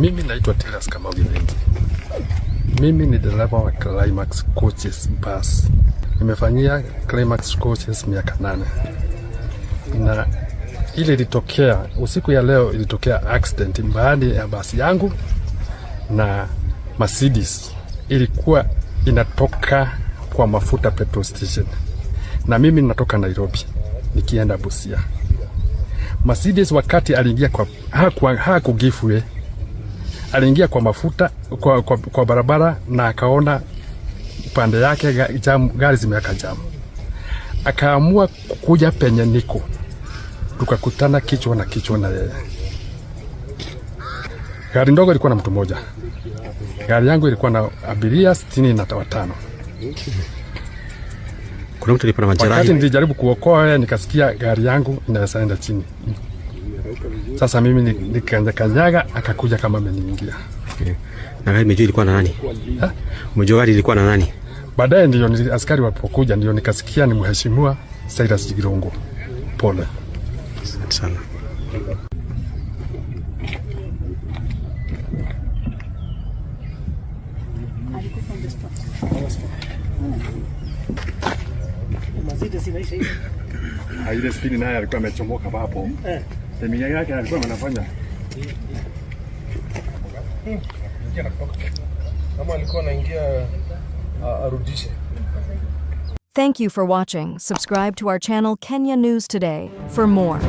Mimi naitwa Tiras Kamau Githinji. Mimi ni dereva wa Climax Coaches Bus. Nimefanyia Climax Coaches miaka 8. Na ile ilitokea usiku ya leo, ilitokea accident baada ya basi yangu na Mercedes. Ilikuwa inatoka kwa mafuta petrol station. Na mimi natoka Nairobi nikienda Busia. Mercedes wakati aliingia kwa hakugifwe, aliingia kwa mafuta kwa barabara na akaona upande yake gari zimeweka jam. Akaamua kuja penye niko. Tukakutana kichwa na yeye. Gari ndogo ilikuwa na mtu mmoja. Gari yangu ilikuwa na abiria 65. Kuna mtu alipata majeraha. Wakati nilijaribu kuokoa, nikasikia gari yangu inaenda chini. Sasa mimi nikanyaga, akakuja kama ameniingia. Okay. Na gari mjui ilikuwa na nani? Mjui gari ilikuwa na nani? Baadaye ndio askari walipokuja ndio nikasikia ni mheshimiwa Cyrus Jigirongo. Pole. Asante sana. Ile spini naye alikuwa amechomoka hapo. Semi yake alikuwa anafanya. Kama alikuwa anaingia arudishe. Thank you for watching. Subscribe to our channel Kenya News Today for more.